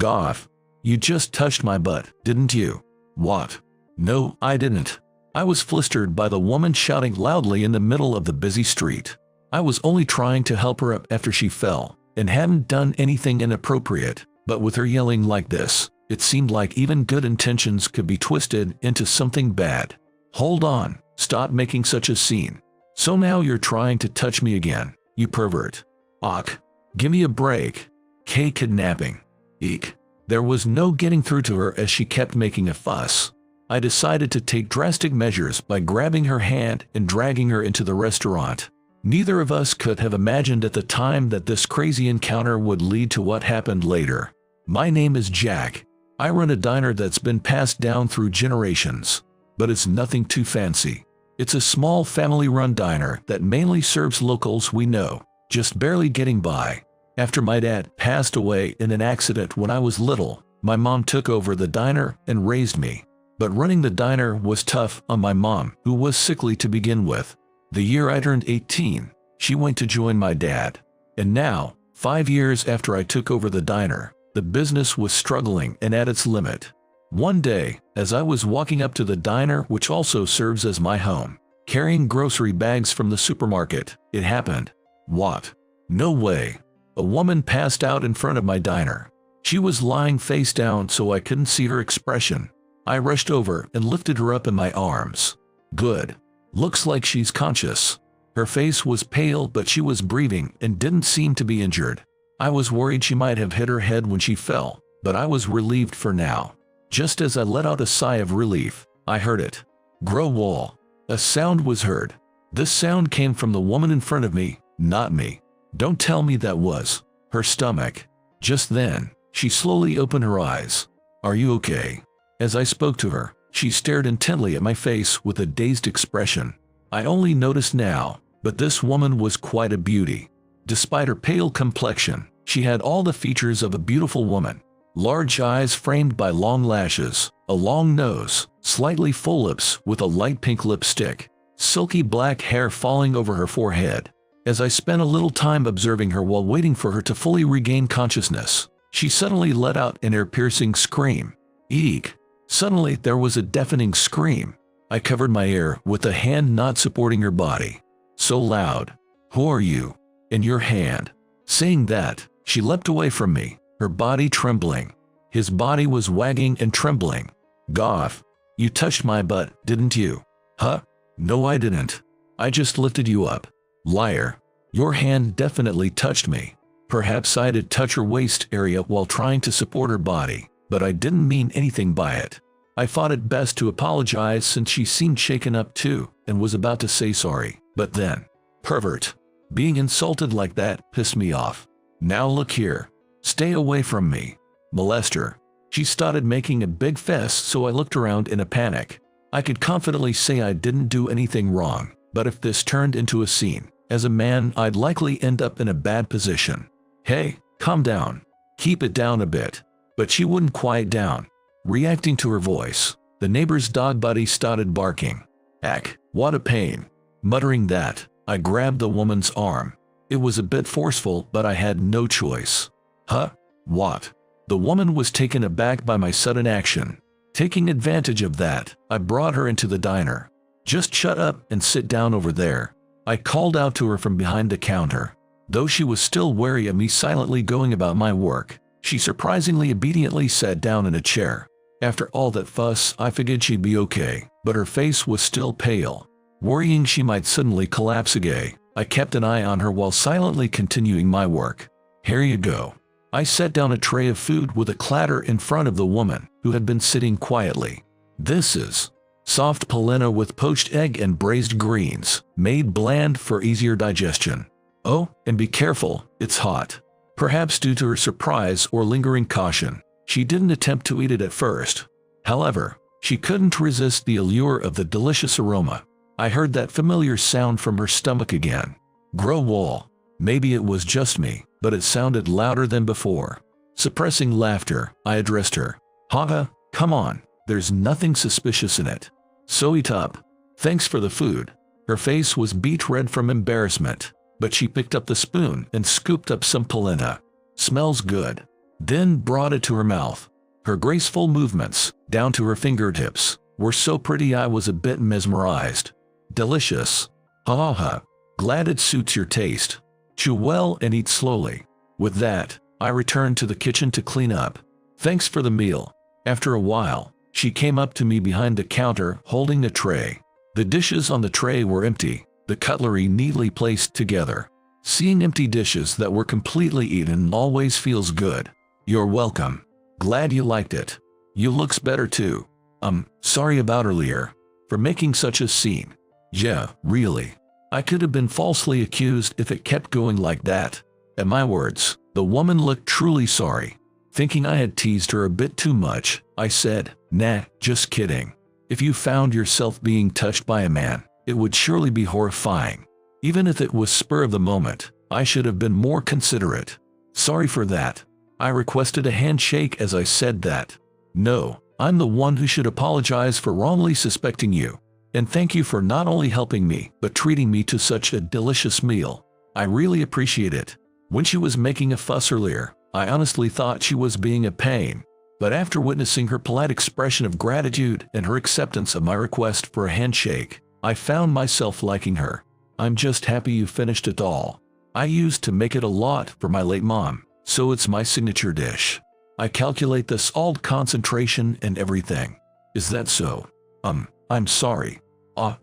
Goff, you just touched my butt, didn't you? What? No, I didn't. I was flustered by the woman shouting loudly in the middle of the busy street. I was only trying to help her up after she fell, and hadn't done anything inappropriate, but with her yelling like this, it seemed like even good intentions could be twisted into something bad. Hold on, stop making such a scene. So now you're trying to touch me again, you pervert. Ach, give me a break. K kidnapping. Eek. There was no getting through to her as she kept making a fuss. I decided to take drastic measures by grabbing her hand and dragging her into the restaurant. Neither of us could have imagined at the time that this crazy encounter would lead to what happened later. My name is Jack. I run a diner that's been passed down through generations. But it's nothing too fancy. It's a small family-run diner that mainly serves locals we know, just barely getting by. After my dad passed away in an accident when I was little, my mom took over the diner and raised me. But running the diner was tough on my mom, who was sickly to begin with. The year I turned 18, she went to join my dad. And now, 5 years after I took over the diner, the business was struggling and at its limit. One day, as I was walking up to the diner, which also serves as my home, carrying grocery bags from the supermarket, it happened. What? No way. A woman passed out in front of my diner. She was lying face down so I couldn't see her expression. I rushed over and lifted her up in my arms. Good. Looks like she's conscious. Her face was pale, but she was breathing and didn't seem to be injured. I was worried she might have hit her head when she fell, but I was relieved for now. Just as I let out a sigh of relief, I heard it. Grow wall. A sound was heard. This sound came from the woman in front of me, not me. Don't tell me that was her stomach. Just then, she slowly opened her eyes. Are you okay? As I spoke to her, she stared intently at my face with a dazed expression. I only noticed now, but this woman was quite a beauty. Despite her pale complexion, she had all the features of a beautiful woman. Large eyes framed by long lashes, a long nose, slightly full lips with a light pink lipstick, silky black hair falling over her forehead. As I spent a little time observing her while waiting for her to fully regain consciousness, she suddenly let out an ear-piercing scream. Eek! Suddenly there was a deafening scream. I covered my ear with a hand not supporting her body. So loud. Who are you? In your hand. Saying that, she leapt away from me, her body trembling. His body was wagging and trembling. Goff, you touched my butt, didn't you? Huh? No, I didn't. I just lifted you up. Liar. Your hand definitely touched me. Perhaps I did touch her waist area while trying to support her body, but I didn't mean anything by it. I thought it best to apologize since she seemed shaken up too and was about to say sorry, but then, pervert. Being insulted like that pissed me off. Now look here. Stay away from me. Molester. She started making a big fuss, so I looked around in a panic. I could confidently say I didn't do anything wrong, but if this turned into a scene, as a man I'd likely end up in a bad position. Hey, calm down. Keep it down a bit. But she wouldn't quiet down. Reacting to her voice, the neighbor's dog buddy started barking. Ack, what a pain. Muttering that, I grabbed the woman's arm. It was a bit forceful, but I had no choice. Huh? What? The woman was taken aback by my sudden action. Taking advantage of that, I brought her into the diner. Just shut up and sit down over there. I called out to her from behind the counter. Though she was still wary of me silently going about my work, she surprisingly obediently sat down in a chair. After all that fuss, I figured she'd be okay, but her face was still pale. Worrying she might suddenly collapse again, I kept an eye on her while silently continuing my work. Here you go. I set down a tray of food with a clatter in front of the woman, who had been sitting quietly. This is soft polenta with poached egg and braised greens, made bland for easier digestion. Oh, and be careful, it's hot. Perhaps due to her surprise or lingering caution, she didn't attempt to eat it at first. However, she couldn't resist the allure of the delicious aroma. I heard that familiar sound from her stomach again. Grow wall. Maybe it was just me, but it sounded louder than before. Suppressing laughter, I addressed her. Haha, come on, there's nothing suspicious in it. So eat up. Thanks for the food. Her face was beet red from embarrassment, but she picked up the spoon and scooped up some polenta. Smells good. then brought it to her mouth. Her graceful movements, down to her fingertips, were so pretty I was a bit mesmerized. Delicious. Ha ha ha. Glad it suits your taste. Chew well and eat slowly. With that, I returned to the kitchen to clean up. Thanks for the meal. After a while, she came up to me behind the counter holding a tray. The dishes on the tray were empty, the cutlery neatly placed together. Seeing empty dishes that were completely eaten always feels good. You're welcome. Glad you liked it. You looks better too. Sorry about earlier. For making such a scene. Yeah, really. I could have been falsely accused if it kept going like that. At my words, the woman looked truly sorry. Thinking I had teased her a bit too much, I said, "Nah, just kidding. If you found yourself being touched by a man, it would surely be horrifying. Even if it was spur of the moment, I should have been more considerate. Sorry for that." I requested a handshake as I said that. "No, I'm the one who should apologize for wrongly suspecting you. And thank you for not only helping me, but treating me to such a delicious meal. I really appreciate it." When she was making a fuss earlier, I honestly thought she was being a pain. But after witnessing her polite expression of gratitude and her acceptance of my request for a handshake, I found myself liking her. "I'm just happy you finished it all. I used to make it a lot for my late mom, so it's my signature dish. I calculate the salt concentration and everything." "Is that so?" I'm sorry."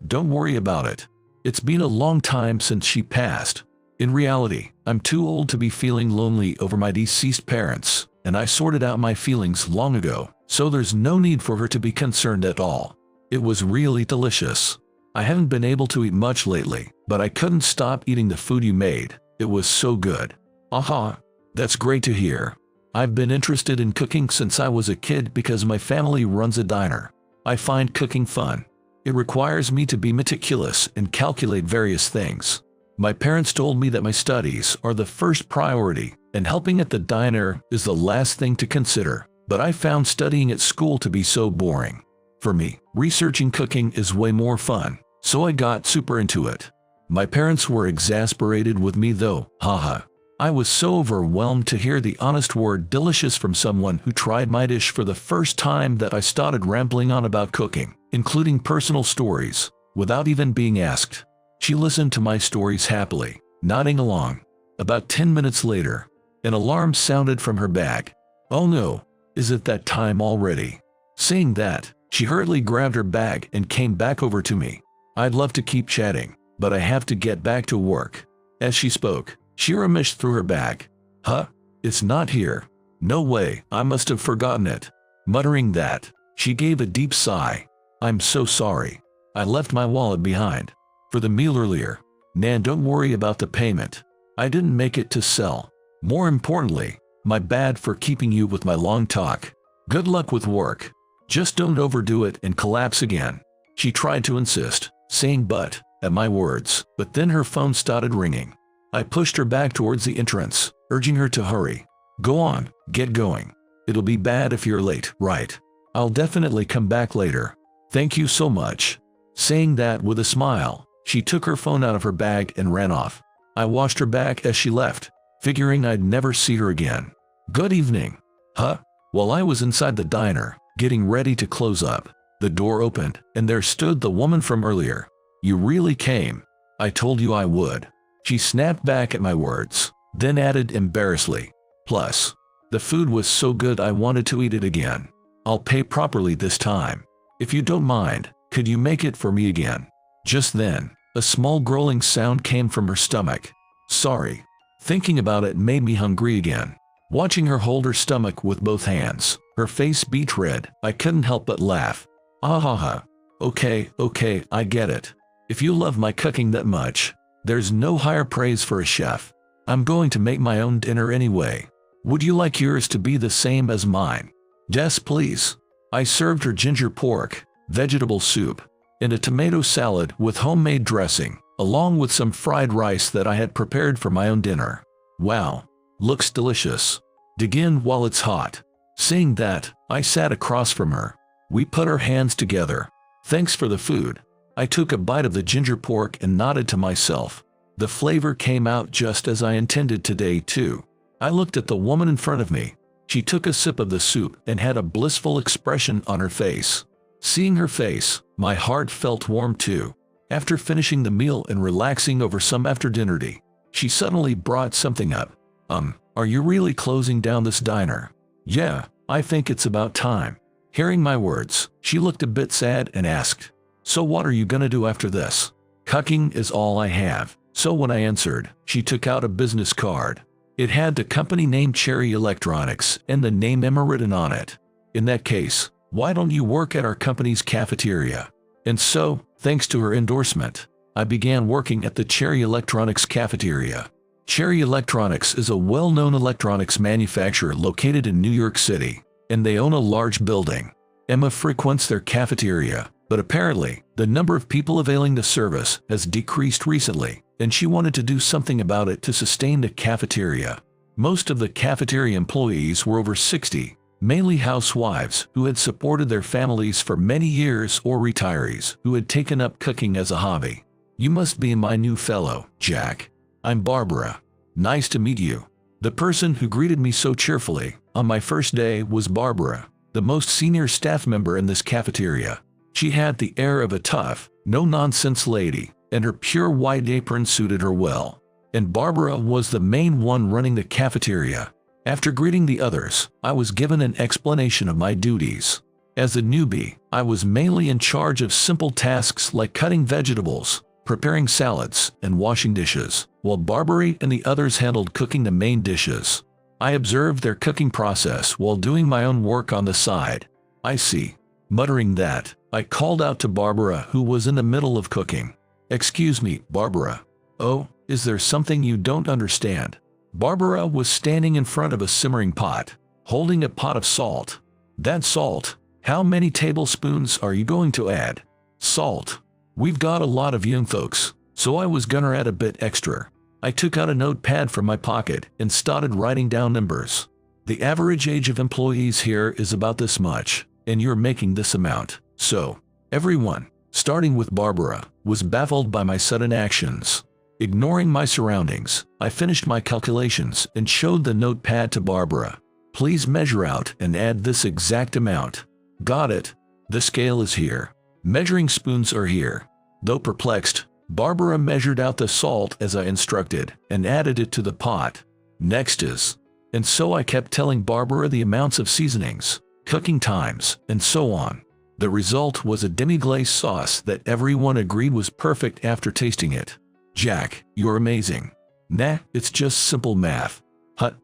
Don't worry about it. It's been a long time since she passed. In reality, I'm too old to be feeling lonely over my deceased parents, and I sorted out my feelings long ago, so there's no need for her to be concerned at all. It was really delicious. I haven't been able to eat much lately, but I couldn't stop eating the food you made. It was so good. Aha, that's great to hear. I've been interested in cooking since I was a kid because my family runs a diner. I find cooking fun. It requires me to be meticulous and calculate various things. My parents told me that my studies are the first priority, and helping at the diner is the last thing to consider, but I found studying at school to be so boring. For me, researching cooking is way more fun, so I got super into it. My parents were exasperated with me though, haha. I was so overwhelmed to hear the honest word delicious from someone who tried my dish for the first time that I started rambling on about cooking, including personal stories, without even being asked. She listened to my stories happily, nodding along. About 10 minutes later, an alarm sounded from her bag. "Oh no, is it that time already?" Saying that, she hurriedly grabbed her bag and came back over to me. "I'd love to keep chatting, but I have to get back to work." As she spoke, she rummaged through her bag. "Huh? It's not here. No way, I must have forgotten it." Muttering that, she gave a deep sigh. "I'm so sorry. I left my wallet behind for the meal earlier. Nan, don't worry about the payment. I didn't make it to sell. More importantly, my bad for keeping you with my long talk. Good luck with work. Just don't overdo it and collapse again." She tried to insist, saying "but" at my words, but then her phone started ringing. I pushed her back towards the entrance, urging her to hurry. "Go on, get going. It'll be bad if you're late, right? I'll definitely come back later. Thank you so much." Saying that with a smile, she took her phone out of her bag and ran off. I watched her back as she left, figuring I'd never see her again. "Good evening." "Huh?" While I was inside the diner, getting ready to close up, the door opened, and there stood the woman from earlier. "You really came. I told you I would." She snapped back at my words, then added embarrassedly, "Plus, the food was so good I wanted to eat it again. I'll pay properly this time. If you don't mind, could you make it for me again?" Just then, a small growling sound came from her stomach. Sorry. Thinking about it made me hungry again. Watching her hold her stomach with both hands, her face beet red, I couldn't help but laugh. "Ah ha ha. Okay, I get it. If you love my cooking that much, there's no higher praise for a chef. I'm going to make my own dinner anyway. Would you like yours to be the same as mine?" "Yes, please." I served her ginger pork, vegetable soup, and a tomato salad with homemade dressing, along with some fried rice that I had prepared for my own dinner. "Wow, looks delicious. Dig in while it's hot." Saying that, I sat across from her. We put our hands together. "Thanks for the food." I took a bite of the ginger pork and nodded to myself. The flavor came out just as I intended today too. I looked at the woman in front of me. She took a sip of the soup and had a blissful expression on her face. Seeing her face, my heart felt warm too. After finishing the meal and relaxing over some after-dinner tea, she suddenly brought something up. Are you really closing down this diner? Yeah, I think it's about time. Hearing my words, she looked a bit sad and asked, so what are you gonna do after this? Cooking is all I have. So when I answered, she took out a business card. It had the company name Cherry Electronics and the name Emma written on it. In that case, why don't you work at our company's cafeteria? And so, thanks to her endorsement, I began working at the Cherry Electronics cafeteria. Cherry Electronics is a well-known electronics manufacturer located in New York City, and they own a large building. Emma frequents their cafeteria, but apparently, the number of people availing the service has decreased recently, and she wanted to do something about it to sustain the cafeteria. Most of the cafeteria employees were over 60, mainly housewives who had supported their families for many years or retirees who had taken up cooking as a hobby. You must be my new fellow, Jack. I'm Barbara. Nice to meet you. The person who greeted me so cheerfully on my first day was Barbara, the most senior staff member in this cafeteria. She had the air of a tough, no-nonsense lady, and her pure white apron suited her well. And Barbara was the main one running the cafeteria. After greeting the others, I was given an explanation of my duties. As a newbie, I was mainly in charge of simple tasks like cutting vegetables, preparing salads, and washing dishes, while Barbara and the others handled cooking the main dishes. I observed their cooking process while doing my own work on the side. I see. Muttering that, I called out to Barbara, who was in the middle of cooking. Excuse me, Barbara. Oh, is there something you don't understand? Barbara was standing in front of a simmering pot, holding a pot of salt. That salt? How many tablespoons are you going to add? Salt. We've got a lot of young folks, so I was gonna add a bit extra. I took out a notepad from my pocket and started writing down numbers. The average age of employees here is about this much, and you're making this amount. So, everyone, starting with Barbara, was baffled by my sudden actions. Ignoring my surroundings, I finished my calculations and showed the notepad to Barbara. Please measure out and add this exact amount. Got it. The scale is here. Measuring spoons are here. Though perplexed, Barbara measured out the salt as I instructed and added it to the pot. Next is. And so I kept telling Barbara the amounts of seasonings, cooking times, and so on. The result was a demi-glace sauce that everyone agreed was perfect after tasting it. Jack, you're amazing. Nah, it's just simple math.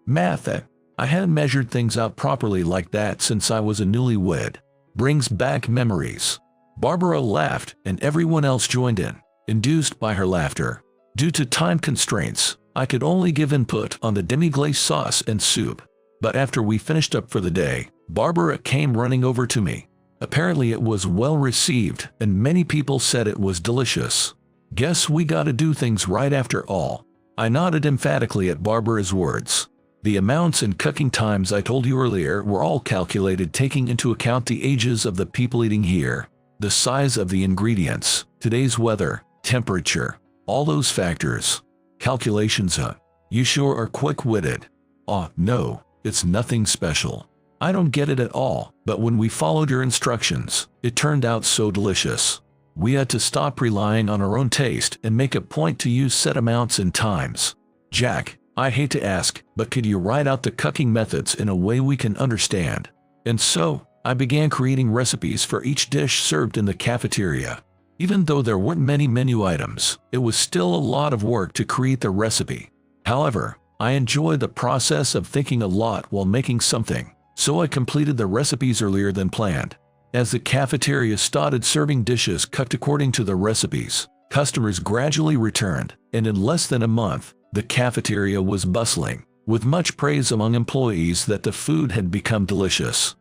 Math? I hadn't measured things out properly like that since I was a newlywed. Brings back memories. Barbara laughed and everyone else joined in, induced by her laughter. Due to time constraints, I could only give input on the demi-glace sauce and soup. But after we finished up for the day, Barbara came running over to me. Apparently it was well received and many people said it was delicious. Guess we gotta do things right after all. I nodded emphatically at Barbara's words. The amounts and cooking times I told you earlier were all calculated taking into account the ages of the people eating here, the size of the ingredients, today's weather, temperature, all those factors. Calculations, huh? You sure are quick-witted. Oh, no, it's nothing special. I don't get it at all, but when we followed your instructions, it turned out so delicious. We had to stop relying on our own taste and make a point to use set amounts and times. Jack, I hate to ask, but could you write out the cooking methods in a way we can understand? And so, I began creating recipes for each dish served in the cafeteria. Even though there weren't many menu items, it was still a lot of work to create the recipe. However, I enjoy the process of thinking a lot while making something, so I completed the recipes earlier than planned. As the cafeteria started serving dishes cooked according to the recipes, customers gradually returned, and in less than a month, the cafeteria was bustling, with much praise among employees that the food had become delicious.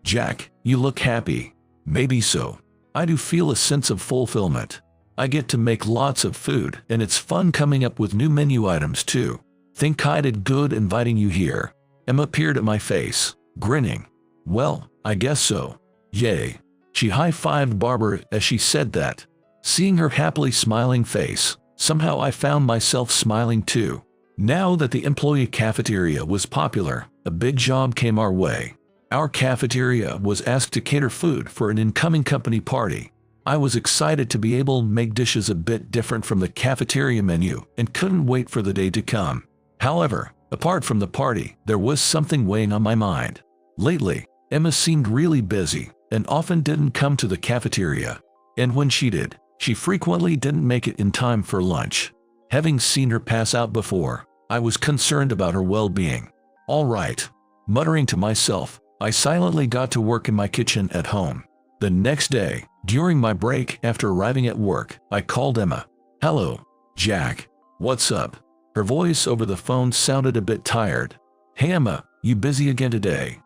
Jack, you look happy. Maybe so. I do feel a sense of fulfillment. I get to make lots of food, and it's fun coming up with new menu items too. Think I did good inviting you here. Emma peered at my face, grinning. Well, I guess so. Yay. She high-fived Barbara as she said that. Seeing her happily smiling face, somehow I found myself smiling too. Now that the employee cafeteria was popular, a big job came our way. Our cafeteria was asked to cater food for an incoming company party. I was excited to be able to make dishes a bit different from the cafeteria menu and couldn't wait for the day to come. However, apart from the party, there was something weighing on my mind. Lately, Emma seemed really busy and often didn't come to the cafeteria. And when she did, she frequently didn't make it in time for lunch. Having seen her pass out before, I was concerned about her well-being. All right, muttering to myself, I silently got to work in my kitchen at home. The next day, during my break after arriving at work, I called Emma. "Hello, Jack. What's up?" Her voice over the phone sounded a bit tired. "Hey Emma, you busy again today?"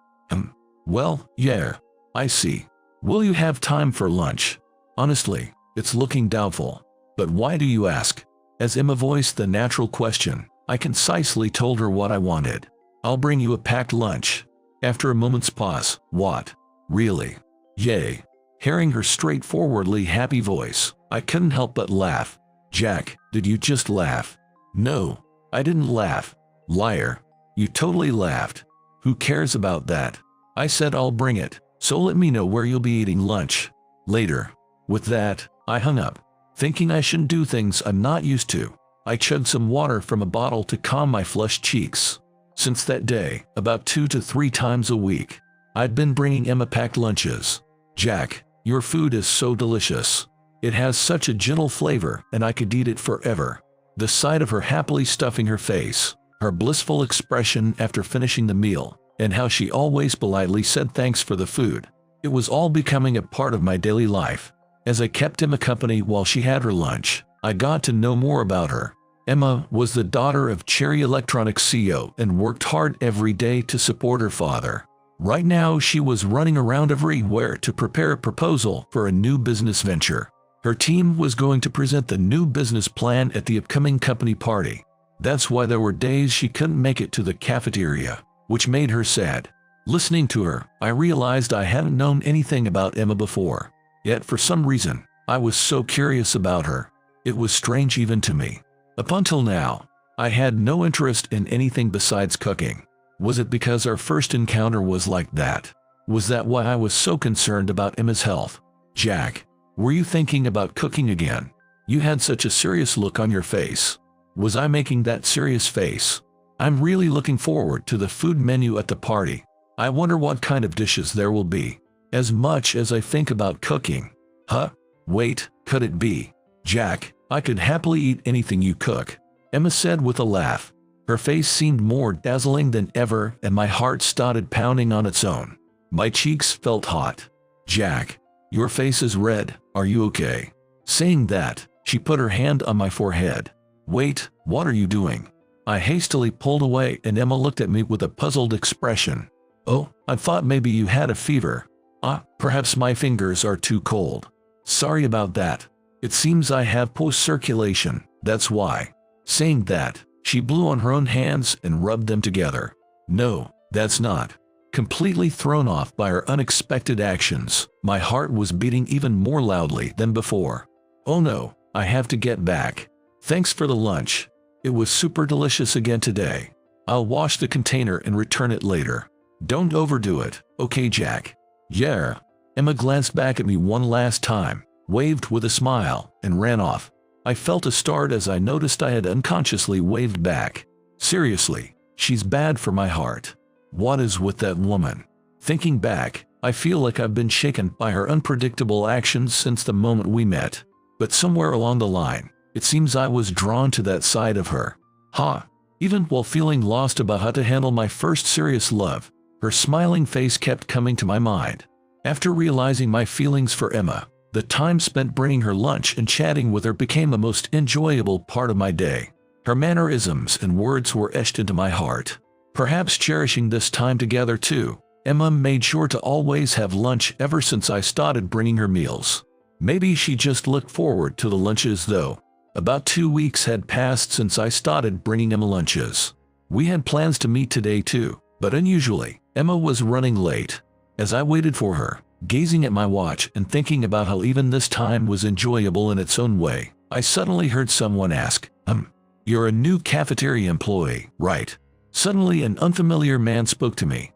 Well, yeah, I see. Will you have time for lunch?" "Honestly, it's looking doubtful. But why do you ask?" As Emma voiced the natural question, I concisely told her what I wanted. "I'll bring you a packed lunch." After a moment's pause, "What? Really?" "Yay." Hearing her straightforwardly happy voice, I couldn't help but laugh. "Jack, did you just laugh?" "No, I didn't laugh." "Liar. You totally laughed." "Who cares about that? I said I'll bring it, so let me know where you'll be eating lunch." "Later." With that, I hung up. Thinking I shouldn't do things I'm not used to, I chugged some water from a bottle to calm my flushed cheeks. Since that day, about 2 to 3 times a week, I'd been bringing Emma packed lunches. "Jack, your food is so delicious. It has such a gentle flavor and I could eat it forever." The sight of her happily stuffing her face, her blissful expression after finishing the meal, and how she always politely said thanks for the food. It was all becoming a part of my daily life. As I kept Emma company while she had her lunch, I got to know more about her. Emma was the daughter of Cherry Electronics CEO and worked hard every day to support her father. Right now she was running around everywhere to prepare a proposal for a new business venture. Her team was going to present the new business plan at the upcoming company party. That's why there were days she couldn't make it to the cafeteria, which made her sad. Listening to her, I realized I hadn't known anything about Emma before. Yet for some reason, I was so curious about her. It was strange even to me. Up until now, I had no interest in anything besides cooking. Was it because our first encounter was like that? Was that why I was so concerned about Emma's health? "Jack, were you thinking about cooking again? You had such a serious look on your face." Was I making that serious face? "I'm really looking forward to the food menu at the party. I wonder what kind of dishes there will be. As much as I think about cooking." "Huh? Wait, could it be?" "Jack, I could happily eat anything you cook," Emma said with a laugh. Her face seemed more dazzling than ever and my heart started pounding on its own. My cheeks felt hot. "Jack, your face is red, are you okay?" Saying that, she put her hand on my forehead. "Wait, what are you doing?" I hastily pulled away and Emma looked at me with a puzzled expression. "Oh, I thought maybe you had a fever." Perhaps my fingers are too cold." "Sorry about that. It seems I have poor circulation, that's why." Saying that, she blew on her own hands and rubbed them together. "No, that's not." Completely thrown off by her unexpected actions, my heart was beating even more loudly than before. "Oh no, I have to get back. Thanks for the lunch. It was super delicious again today. I'll wash the container and return it later. Don't overdo it, okay Jack?" "Yeah." Emma glanced back at me one last time, waved with a smile, and ran off. I felt a start as I noticed I had unconsciously waved back. Seriously, she's bad for my heart. What is with that woman? Thinking back, I feel like I've been shaken by her unpredictable actions since the moment we met. But somewhere along the line, it seems I was drawn to that side of her. Even while feeling lost about how to handle my first serious love, her smiling face kept coming to my mind. After realizing my feelings for Emma, the time spent bringing her lunch and chatting with her became a most enjoyable part of my day. Her mannerisms and words were etched into my heart. Perhaps cherishing this time together too, Emma made sure to always have lunch ever since I started bringing her meals. Maybe she just looked forward to the lunches though. About 2 weeks had passed since I started bringing Emma lunches. We had plans to meet today too, but unusually, Emma was running late. As I waited for her, gazing at my watch and thinking about how even this time was enjoyable in its own way, I suddenly heard someone ask, You're a new cafeteria employee, right?" Suddenly an unfamiliar man spoke to me.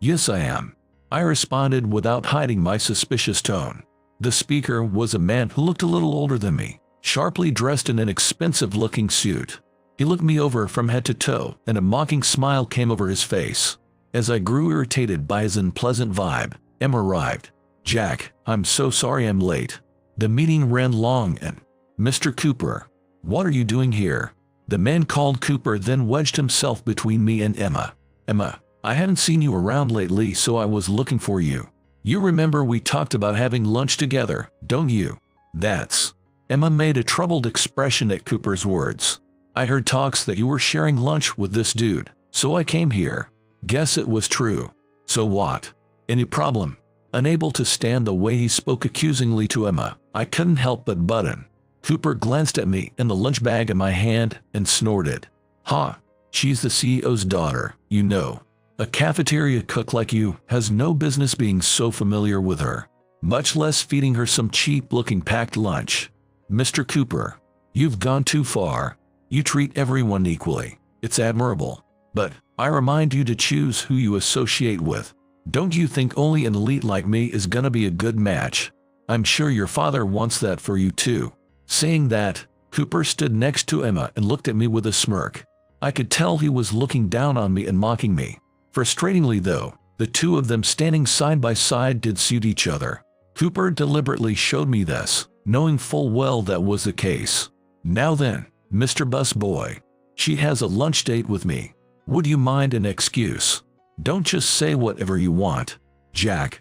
Yes I am. I responded without hiding my suspicious tone. The speaker was a man who looked a little older than me, sharply dressed in an expensive-looking suit. He looked me over from head to toe, and a mocking smile came over his face. As I grew irritated by his unpleasant vibe, Emma arrived. Jack, I'm so sorry I'm late. The meeting ran long and… Mr. Cooper, what are you doing here? The man called Cooper then wedged himself between me and Emma. Emma, I haven't seen you around lately, so I was looking for you. You remember we talked about having lunch together, don't you? That's… Emma made a troubled expression at Cooper's words. I heard talks that you were sharing lunch with this dude, so I came here. Guess it was true. So what? Any problem? Unable to stand the way he spoke accusingly to Emma, I couldn't help but button. Cooper glanced at me and the lunch bag in my hand and snorted. Ha! She's the CEO's daughter, you know. A cafeteria cook like you has no business being so familiar with her, much less feeding her some cheap-looking packed lunch. Mr. Cooper, you've gone too far. You treat everyone equally. It's admirable. But I remind you to choose who you associate with. Don't you think only an elite like me is gonna be a good match? I'm sure your father wants that for you too. Saying that, Cooper stood next to Emma and looked at me with a smirk. I could tell he was looking down on me and mocking me. Frustratingly though, the two of them standing side by side did suit each other. Cooper deliberately showed me this, knowing full well that was the case. Now then, Mr. Busboy, she has a lunch date with me. Would you mind an excuse? Don't just say whatever you want. Jack,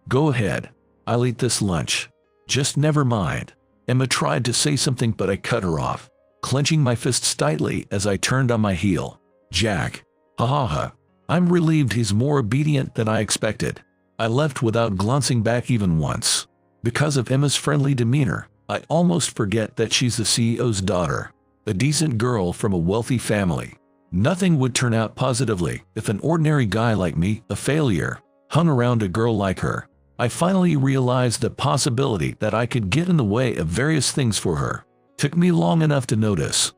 go ahead. I'll eat this lunch. Just never mind. Emma tried to say something but I cut her off, clenching my fists tightly as I turned on my heel. Jack, ha. I'm relieved he's more obedient than I expected. I left without glancing back even once. Because of Emma's friendly demeanor, I almost forget that she's the CEO's daughter, a decent girl from a wealthy family. Nothing would turn out positively if an ordinary guy like me, a failure, hung around a girl like her. I finally realized the possibility that I could get in the way of various things for her. Took me long enough to notice.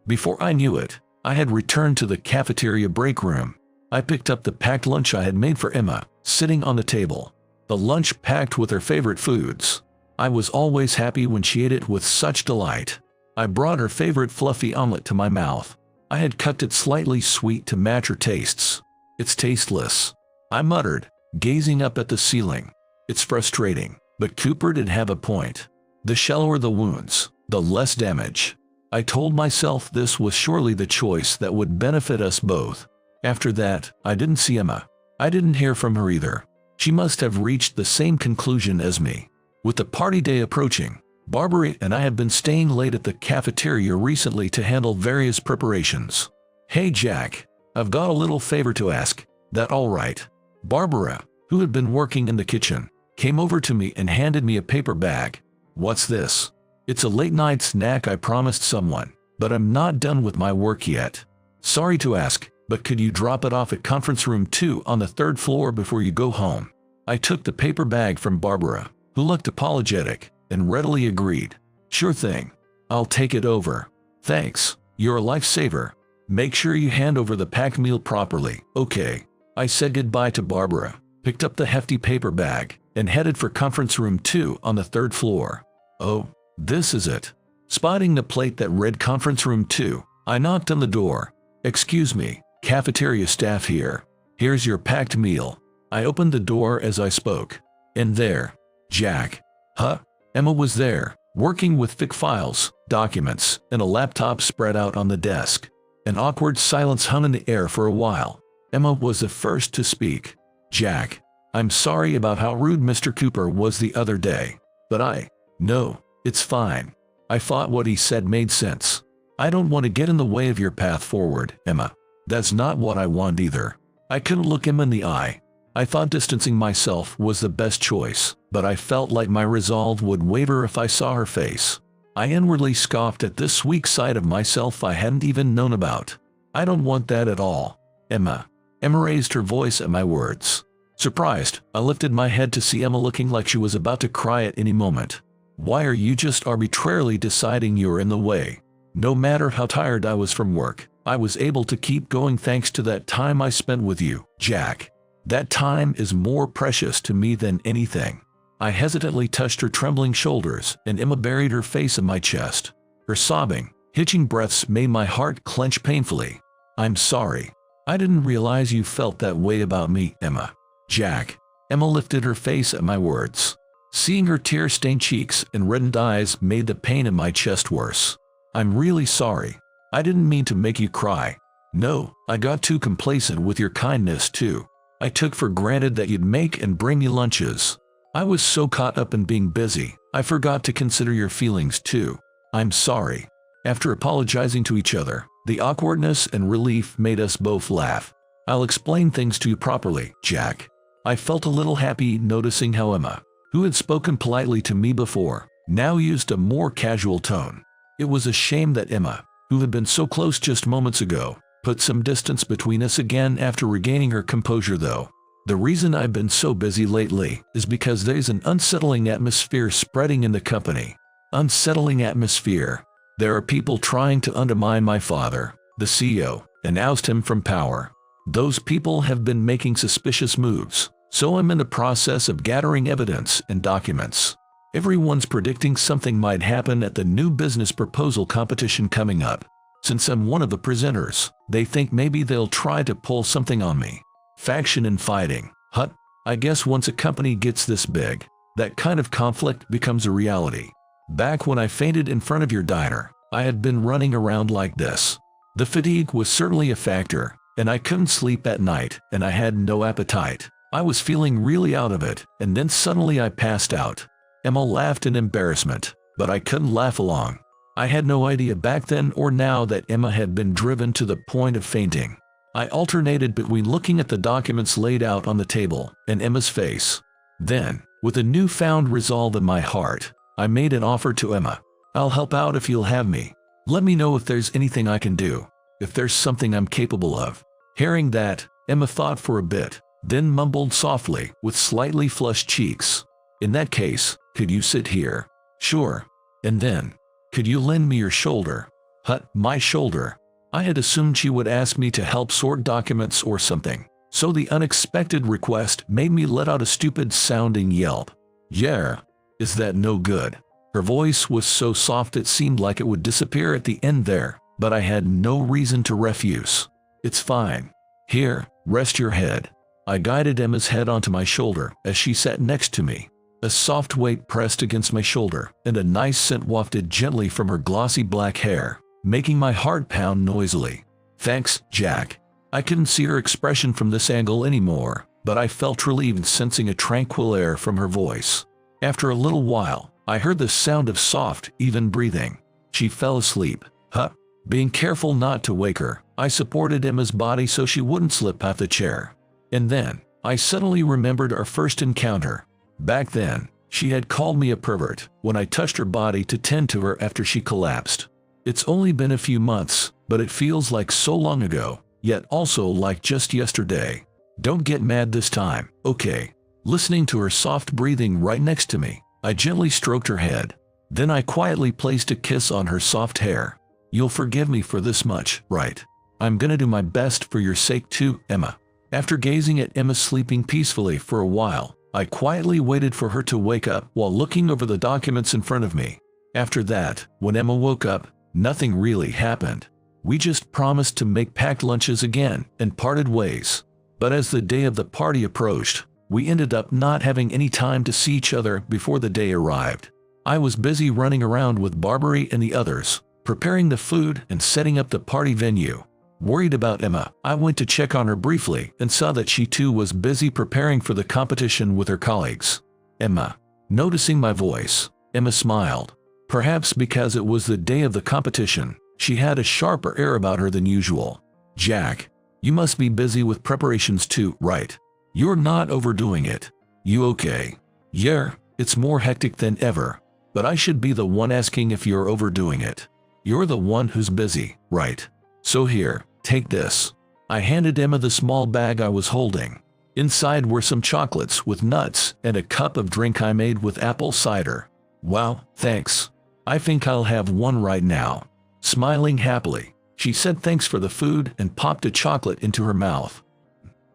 Before I knew it, I had returned to the cafeteria break room. I picked up the packed lunch I had made for Emma, sitting on the table. The lunch packed with her favorite foods. I was always happy when she ate it with such delight. I brought her favorite fluffy omelet to my mouth. I had cut it slightly sweet to match her tastes. It's tasteless, I muttered, gazing up at the ceiling. It's frustrating, but Cooper did have a point. The shallower the wounds, the less damage. I told myself this was surely the choice that would benefit us both. After that, I didn't see Emma. I didn't hear from her either. She must have reached the same conclusion as me. With the party day approaching, Barbara and I have been staying late at the cafeteria recently to handle various preparations. Hey Jack, I've got a little favor to ask. That all right? Barbara, who had been working in the kitchen, came over to me and handed me a paper bag. What's this? It's a late-night snack I promised someone, but I'm not done with my work yet. Sorry to ask, but could you drop it off at conference room 2 on the 3rd floor before you go home? I took the paper bag from Barbara, who looked apologetic, and readily agreed. Sure thing. I'll take it over. Thanks. You're a lifesaver. Make sure you hand over the packed meal properly, okay? I said goodbye to Barbara, picked up the hefty paper bag, and headed for conference room 2 on the 3rd floor. Oh, this is it. Spotting the plate that read conference room 2, I knocked on the door. Excuse me, cafeteria staff here. Here's your packed meal. I opened the door as I spoke. And there, Jack. Emma was there, working with thick files, documents, and a laptop spread out on the desk. An awkward silence hung in the air for a while. Emma was the first to speak. Jack, I'm sorry about how rude Mr. Cooper was the other day, but No, it's fine. I thought what he said made sense. I don't want to get in the way of your path forward, Emma. That's not what I want either. I couldn't look Emma in the eye. I thought distancing myself was the best choice, but I felt like my resolve would waver if I saw her face. I inwardly scoffed at this weak side of myself I hadn't even known about. I don't want that at all. Emma. Emma raised her voice at my words. Surprised, I lifted my head to see Emma looking like she was about to cry at any moment. Why are you just arbitrarily deciding you're in the way? No matter how tired I was from work, I was able to keep going thanks to that time I spent with you, Jack. That time is more precious to me than anything. I hesitantly touched her trembling shoulders, and Emma buried her face in my chest. Her sobbing, hitching breaths made my heart clench painfully. I'm sorry. I didn't realize you felt that way about me, Emma. Jack. Emma lifted her face at my words. Seeing her tear-stained cheeks and reddened eyes made the pain in my chest worse. I'm really sorry. I didn't mean to make you cry. No, I got too complacent with your kindness too. I took for granted that you'd make and bring me lunches. I was so caught up in being busy, I forgot to consider your feelings too. I'm sorry. After apologizing to each other, the awkwardness and relief made us both laugh. I'll explain things to you properly, Jack. I felt a little happy noticing how Emma, who had spoken politely to me before, now used a more casual tone. It was a shame that Emma, who had been so close just moments ago, put some distance between us again after regaining her composure though. The reason I've been so busy lately is because there's an unsettling atmosphere spreading in the company. Unsettling atmosphere. There are people trying to undermine my father, the CEO, and oust him from power. Those people have been making suspicious moves, so I'm in the process of gathering evidence and documents. Everyone's predicting something might happen at the new business proposal competition coming up. Since I'm one of the presenters, they think maybe they'll try to pull something on me. Faction and fighting. I guess once a company gets this big, that kind of conflict becomes a reality. Back when I fainted in front of your diner, I had been running around like this. The fatigue was certainly a factor, and I couldn't sleep at night, and I had no appetite. I was feeling really out of it, and then suddenly I passed out. Emma laughed in embarrassment, but I couldn't laugh along. I had no idea back then or now that Emma had been driven to the point of fainting. I alternated between looking at the documents laid out on the table and Emma's face. Then, with a newfound resolve in my heart, I made an offer to Emma. I'll help out if you'll have me. Let me know if there's anything I can do, if there's something I'm capable of. Hearing that, Emma thought for a bit, then mumbled softly with slightly flushed cheeks. In that case, could you sit here? Sure. And then, could you lend me your shoulder? My shoulder. I had assumed she would ask me to help sort documents or something, so the unexpected request made me let out a stupid-sounding yelp. Yeah. Is that no good? Her voice was so soft it seemed like it would disappear at the end there, but I had no reason to refuse. It's fine. Here, rest your head. I guided Emma's head onto my shoulder as she sat next to me. A soft weight pressed against my shoulder, and a nice scent wafted gently from her glossy black hair, making my heart pound noisily. Thanks, Jack. I couldn't see her expression from this angle anymore, but I felt relieved sensing a tranquil air from her voice. After a little while, I heard the sound of soft, even breathing. She fell asleep. Being careful not to wake her, I supported Emma's body so she wouldn't slip off the chair. And then, I suddenly remembered our first encounter. Back then, she had called me a pervert when I touched her body to tend to her after she collapsed. It's only been a few months, but it feels like so long ago, yet also like just yesterday. Don't get mad this time, okay? Listening to her soft breathing right next to me, I gently stroked her head. Then I quietly placed a kiss on her soft hair. You'll forgive me for this much, right? I'm gonna do my best for your sake too, Emma. After gazing at Emma sleeping peacefully for a while, I quietly waited for her to wake up while looking over the documents in front of me. After that, when Emma woke up, nothing really happened. We just promised to make packed lunches again and parted ways. But as the day of the party approached, we ended up not having any time to see each other before the day arrived. I was busy running around with Barbary and the others, preparing the food and setting up the party venue. Worried about Emma, I went to check on her briefly and saw that she too was busy preparing for the competition with her colleagues. Emma. Noticing my voice, Emma smiled. Perhaps because it was the day of the competition, she had a sharper air about her than usual. Jack, you must be busy with preparations too, right? You're not overdoing it. You okay? Yeah, it's more hectic than ever, but I should be the one asking if you're overdoing it. You're the one who's busy, right? So here, take this. I handed Emma the small bag I was holding. Inside were some chocolates with nuts and a cup of drink I made with apple cider. Wow, thanks. I think I'll have one right now. Smiling happily, She said thanks for the food and popped a chocolate into her mouth.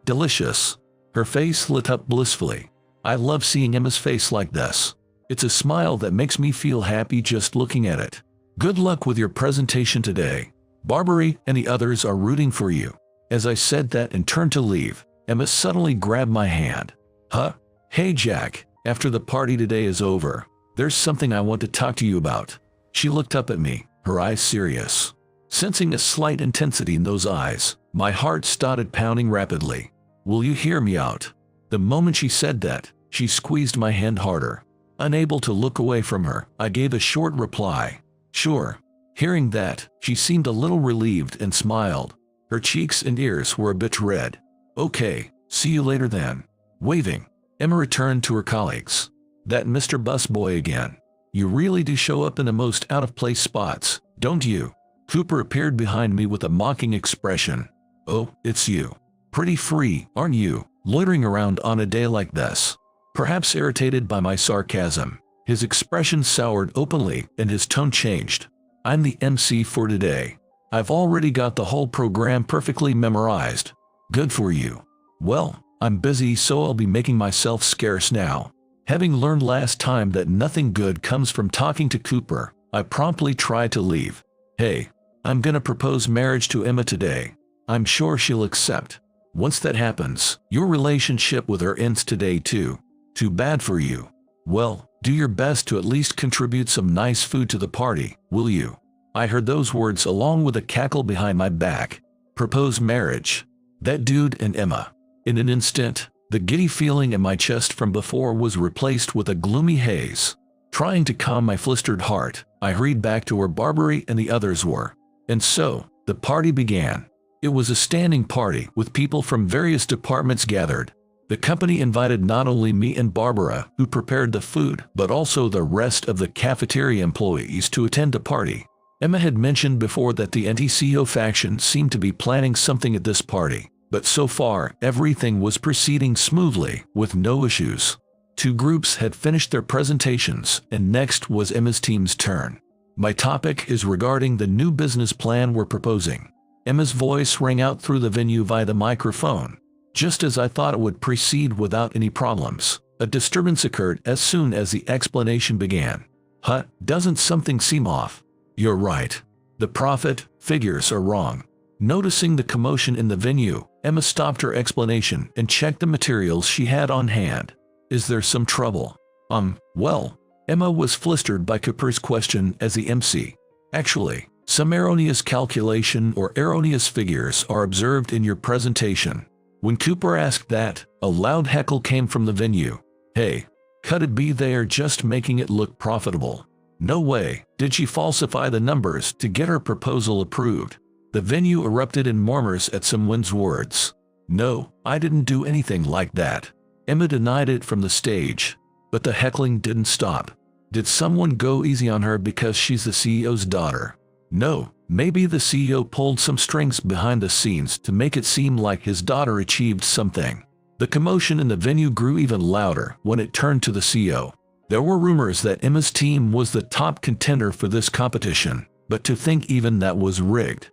Delicious. Her face lit up blissfully. I love seeing Emma's face like this. It's a smile that makes me feel happy just looking at it. Good luck with your presentation today. Barbary and the others are rooting for you. As I said that and turned to leave, Emma suddenly grabbed my hand. Huh? Hey Jack, after the party today is over, there's something I want to talk to you about. She looked up at me, her eyes serious. Sensing a slight intensity in those eyes, my heart started pounding rapidly. Will you hear me out? The moment she said that, she squeezed my hand harder. Unable to look away from her, I gave a short reply. Sure. Hearing that, she seemed a little relieved and smiled. Her cheeks and ears were a bit red. Okay, see you later then. Waving, Emma returned to her colleagues. That Mr. Busboy again. You really do show up in the most out-of-place spots, don't you? Cooper appeared behind me with a mocking expression. Oh, it's you. Pretty free, aren't you, loitering around on a day like this? Perhaps irritated by my sarcasm, his expression soured openly and his tone changed. I'm the MC for today. I've already got the whole program perfectly memorized. Good for you. Well, I'm busy so I'll be making myself scarce now. Having learned last time that nothing good comes from talking to Cooper, I promptly tried to leave. Hey, I'm gonna propose marriage to Emma today. I'm sure she'll accept. Once that happens, your relationship with her ends today too. Too bad for you. Well, do your best to at least contribute some nice food to the party, will you? I heard those words along with a cackle behind my back. Propose marriage. That dude and Emma. In an instant, the giddy feeling in my chest from before was replaced with a gloomy haze. Trying to calm my flustered heart, I hurried back to where Barbary and the others were. And so, the party began. It was a standing party with people from various departments gathered. The company invited not only me and Barbara, who prepared the food, but also the rest of the cafeteria employees to attend the party. Emma had mentioned before that the anti-CEO faction seemed to be planning something at this party, but so far everything was proceeding smoothly, with no issues. Two groups had finished their presentations, and next was Emma's team's turn. My topic is regarding the new business plan we're proposing. Emma's voice rang out through the venue via the microphone. Just as I thought it would proceed without any problems, a disturbance occurred as soon as the explanation began. Huh, doesn't something seem off? You're right. The profit figures are wrong. Noticing the commotion in the venue, Emma stopped her explanation and checked the materials she had on hand. Is there some trouble? Well, Emma was flustered by Cooper's question as the MC. Actually, some erroneous calculation or erroneous figures are observed in your presentation. When Cooper asked that, a loud heckle came from the venue. Hey, could it be they are just making it look profitable? No way did she falsify the numbers to get her proposal approved. The venue erupted in murmurs at someone's words. No, I didn't do anything like that. Emma denied it from the stage. But the heckling didn't stop. Did someone go easy on her because she's the CEO's daughter? No, maybe the CEO pulled some strings behind the scenes to make it seem like his daughter achieved something. The commotion in the venue grew even louder when it turned to the CEO. There were rumors that Emma's team was the top contender for this competition, but to think even that was rigged.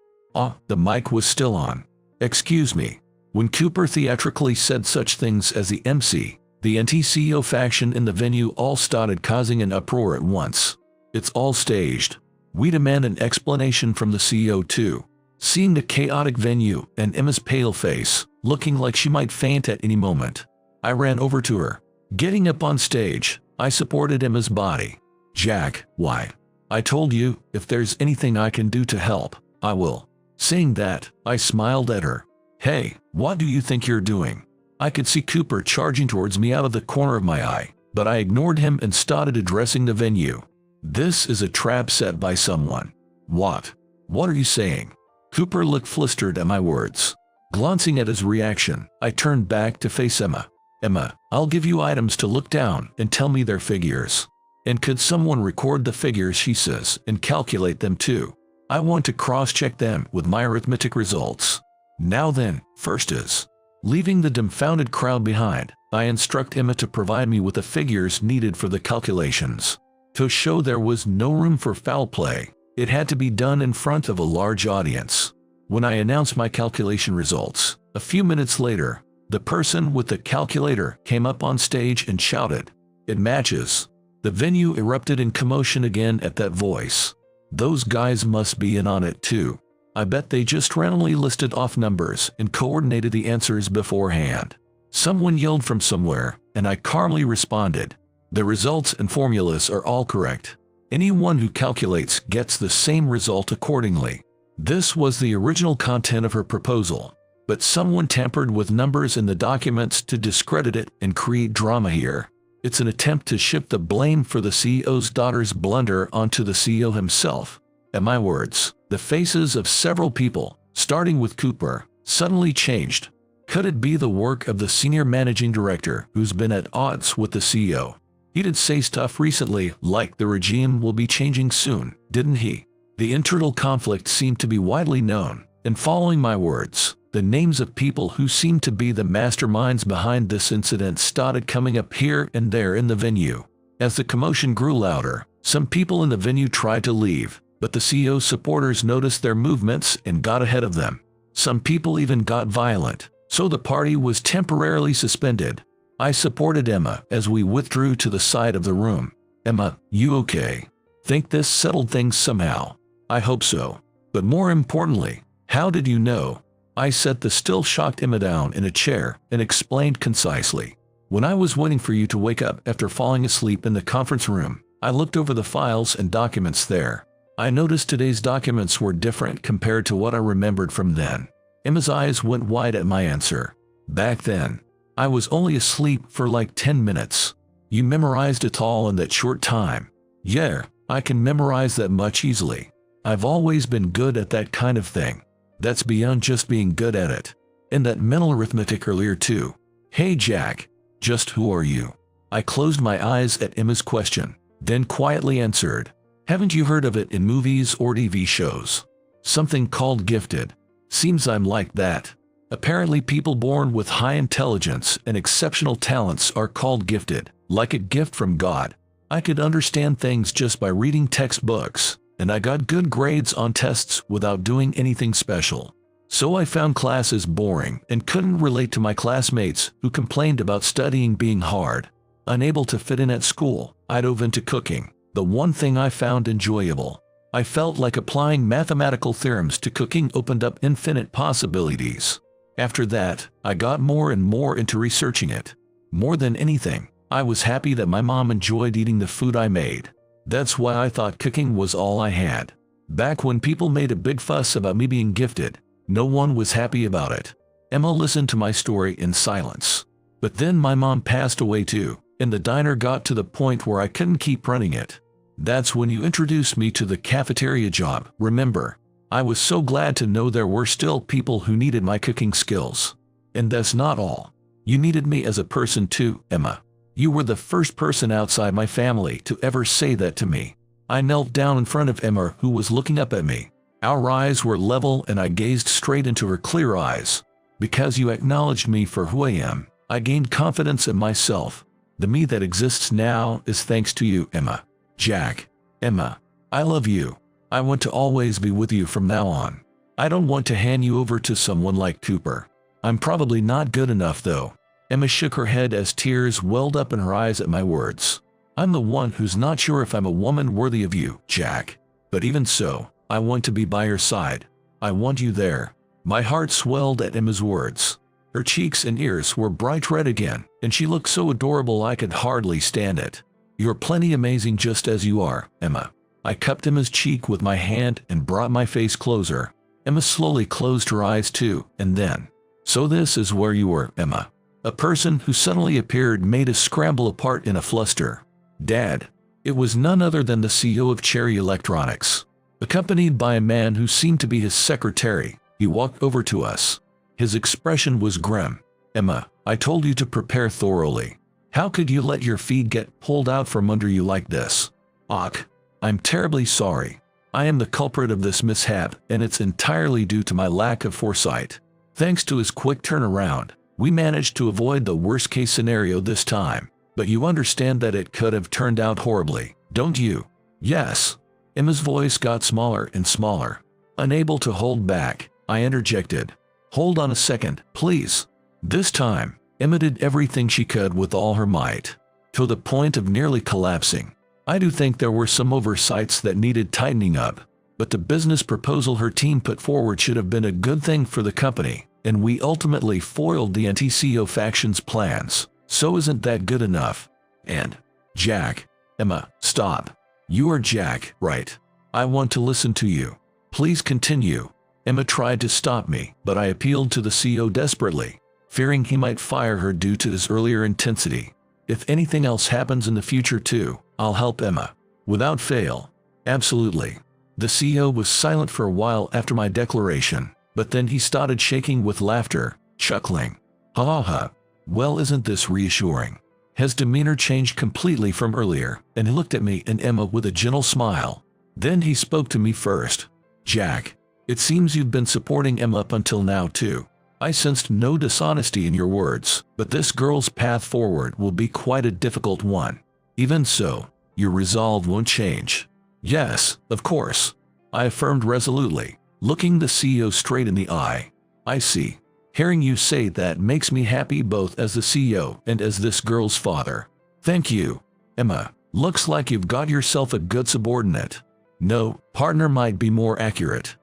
The mic was still on. Excuse me. When Cooper theatrically said such things as the MC, the anti-CEO faction in the venue all started causing an uproar at once. It's all staged. We demand an explanation from the CEO too. Seeing the chaotic venue and Emma's pale face, looking like she might faint at any moment, I ran over to her. Getting up on stage, I supported Emma's body. Jack, why? I told you, if there's anything I can do to help, I will. Saying that, I smiled at her. Hey, what do you think you're doing? I could see Cooper charging towards me out of the corner of my eye, but I ignored him and started addressing the venue. This is a trap set by someone. What? What are you saying? Cooper looked flustered at my words. Glancing at his reaction, I turned back to face Emma. Emma, I'll give you items to look down and tell me their figures. And could someone record the figures she says and calculate them too? I want to cross-check them with my arithmetic results. Now then, first is. Leaving the dumbfounded crowd behind, I instruct Emma to provide me with the figures needed for the calculations. To show there was no room for foul play, It had to be done in front of a large audience. When I announced my calculation results, a few minutes later, the person with the calculator came up on stage and shouted, "It matches." The venue erupted in commotion again at that voice. Those guys must be in on it too. I bet they just randomly listed off numbers and coordinated the answers beforehand. Someone yelled from somewhere, and I calmly responded, "The results and formulas are all correct. Anyone who calculates gets the same result accordingly." This was the original content of her proposal, but someone tampered with numbers in the documents to discredit it and create drama here. It's an attempt to shift the blame for the CEO's daughter's blunder onto the CEO himself. At my words, the faces of several people, starting with Cooper, suddenly changed. Could it be the work of the senior managing director who's been at odds with the CEO? He did say stuff recently like the regime will be changing soon, didn't he? The internal conflict seemed to be widely known, and following my words, the names of people who seemed to be the masterminds behind this incident started coming up here and there in the venue. As the commotion grew louder, some people in the venue tried to leave, but the CEO's supporters noticed their movements and got ahead of them. Some people even got violent, so the party was temporarily suspended. I supported Emma as we withdrew to the side of the room. "Emma, you okay? Think this settled things somehow?" "I hope so. But more importantly, how did you know?" I set the still shocked Emma down in a chair and explained concisely. "When I was waiting for you to wake up after falling asleep in the conference room, I looked over the files and documents there. I noticed today's documents were different compared to what I remembered from then." Emma's eyes went wide at my answer. "Back then, I was only asleep for like 10 minutes. You memorized it all in that short time." "Yeah, I can memorize that much easily. I've always been good at that kind of thing. That's beyond just being good at it. And that mental arithmetic earlier too." "Hey Jack, just who are you?" I closed my eyes at Emma's question, then quietly answered, "Haven't you heard of it in movies or TV shows? Something called gifted. Seems I'm like that. Apparently people born with high intelligence and exceptional talents are called gifted, like a gift from God. I could understand things just by reading textbooks, and I got good grades on tests without doing anything special. So I found classes boring and couldn't relate to my classmates who complained about studying being hard. Unable to fit in at school, I dove into cooking, the one thing I found enjoyable. I felt like applying mathematical theorems to cooking opened up infinite possibilities. After that, I got more and more into researching it. More than anything, I was happy that my mom enjoyed eating the food I made. That's why I thought cooking was all I had. Back when people made a big fuss about me being gifted, no one was happy about it." Emma listened to my story in silence. "But then my mom passed away too, and the diner got to the point where I couldn't keep running it. That's when you introduced me to the cafeteria job, remember? I was so glad to know there were still people who needed my cooking skills. And that's not all. You needed me as a person too, Emma. You were the first person outside my family to ever say that to me." I knelt down in front of Emma, who was looking up at me. Our eyes were level and I gazed straight into her clear eyes. "Because you acknowledged me for who I am, I gained confidence in myself. The me that exists now is thanks to you, Emma." "Jack, Emma, I love you. I want to always be with you from now on. I don't want to hand you over to someone like Cooper. I'm probably not good enough though." Emma shook her head as tears welled up in her eyes at my words. "I'm the one who's not sure if I'm a woman worthy of you, Jack. But even so, I want to be by your side. I want you there." My heart swelled at Emma's words. Her cheeks and ears were bright red again, and she looked so adorable I could hardly stand it. "You're plenty amazing just as you are, Emma." I cupped Emma's cheek with my hand and brought my face closer. Emma slowly closed her eyes too, and then, "So this is where you were, Emma." A person who suddenly appeared made us scramble apart in a fluster. "Dad." It was none other than the CEO of Cherry Electronics. Accompanied by a man who seemed to be his secretary, he walked over to us. His expression was grim. "Emma, I told you to prepare thoroughly. How could you let your feet get pulled out from under you like this?" "Och, I'm terribly sorry. I am the culprit of this mishap, and it's entirely due to my lack of foresight. Thanks to his quick turnaround, we managed to avoid the worst-case scenario this time. But you understand that it could have turned out horribly, don't you?" "Yes." Emma's voice got smaller and smaller. Unable to hold back, I interjected. Hold on a second, please. This time, Emma did everything she could with all her might, to the point of nearly collapsing. I do think there were some oversights that needed tightening up, but the business proposal her team put forward should have been a good thing for the company, and we ultimately foiled the anti-CEO faction's plans. So isn't that good enough? And, Jack, Emma, stop. You are Jack, right? I want to listen to you. Please continue. Emma tried to stop me, but I appealed to the CEO desperately, fearing he might fire her due to his earlier intensity. If anything else happens in the future too, I'll help Emma. Without fail. Absolutely. The CEO was silent for a while after my declaration, but then he started shaking with laughter, chuckling. Ha ha ha. Well, isn't this reassuring? His demeanor changed completely from earlier, and he looked at me and Emma with a gentle smile. Then he spoke to me first. Jack, it seems you've been supporting Emma up until now too. I sensed no dishonesty in your words, but this girl's path forward will be quite a difficult one. Even so, your resolve won't change. Yes, of course, I affirmed resolutely, looking the CEO straight in the eye. I see. Hearing you say that makes me happy both as the CEO and as this girl's father. Thank you, Emma. Looks like you've got yourself a good subordinate. No, partner might be more accurate.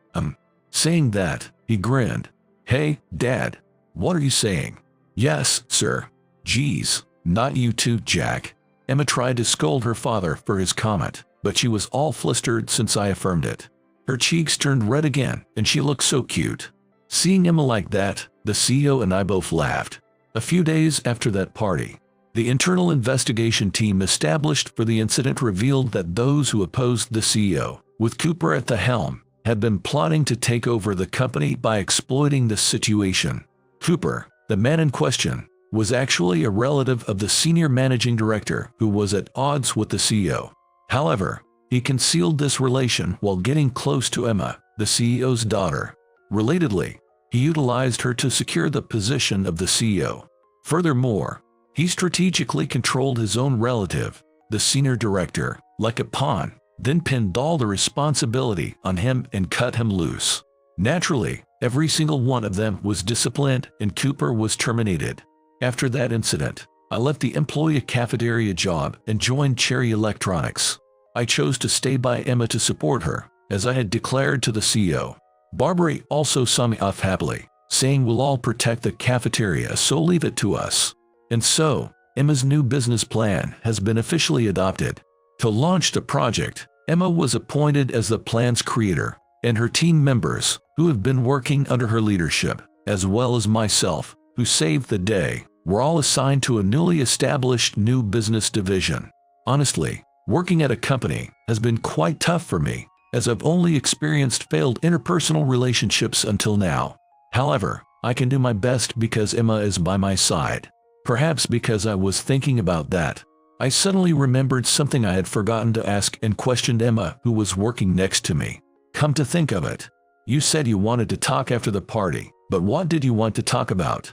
Saying that, he grinned. Hey, Dad, what are you saying? Yes, sir. Geez, not you too, Jack. Emma tried to scold her father for his comment, but she was all flustered since I affirmed it. Her cheeks turned red again, and she looked so cute. Seeing Emma like that, the CEO and I both laughed. A few days after that party, the internal investigation team established for the incident revealed that those who opposed the CEO, with Cooper at the helm, had been plotting to take over the company by exploiting the situation. Cooper, the man in question, was actually a relative of the senior managing director who was at odds with the CEO. However, he concealed this relation while getting close to Emma, the CEO's daughter. Relatedly, he utilized her to secure the position of the CEO. Furthermore, he strategically controlled his own relative, the senior director, like a pawn, then pinned all the responsibility on him and cut him loose. Naturally, every single one of them was disciplined and Cooper was terminated. After that incident, I left the employee cafeteria job and joined Cherry Electronics. I chose to stay by Emma to support her, as I had declared to the CEO. Barbary also saw me off happily, saying we'll all protect the cafeteria, so leave it to us. And so, Emma's new business plan has been officially adopted. To launch the project, Emma was appointed as the plan's creator, and her team members, who have been working under her leadership, as well as myself, who saved the day, were all assigned to a newly established new business division. Honestly, working at a company has been quite tough for me, as I've only experienced failed interpersonal relationships until now. However, I can do my best because Emma is by my side. Perhaps because I was thinking about that, I suddenly remembered something I had forgotten to ask and questioned Emma, who was working next to me. Come to think of it, you said you wanted to talk after the party, but what did you want to talk about?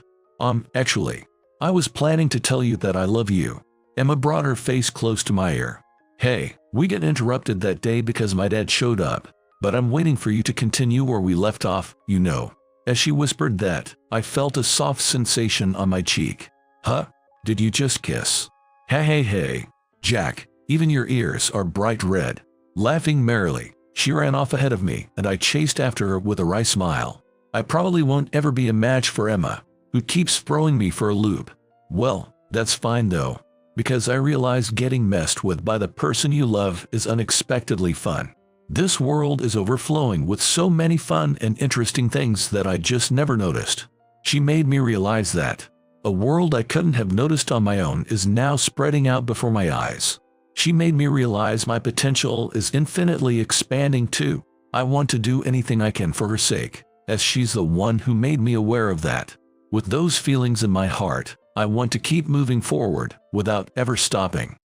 Actually, I was planning to tell you that I love you. Emma brought her face close to my ear. Hey, we got interrupted that day because my dad showed up, but I'm waiting for you to continue where we left off, you know. As she whispered that, I felt a soft sensation on my cheek. Huh? Did you just kiss? Hey, Jack, even your ears are bright red. Laughing merrily, she ran off ahead of me and I chased after her with a wry smile. I probably won't ever be a match for Emma, who keeps throwing me for a loop. Well, that's fine though, because I realize getting messed with by the person you love is unexpectedly fun. This world is overflowing with so many fun and interesting things that I just never noticed. She made me realize that a world I couldn't have noticed on my own is now spreading out before my eyes. She made me realize my potential is infinitely expanding too. I want to do anything I can for her sake, as she's the one who made me aware of that. With those feelings in my heart, I want to keep moving forward without ever stopping.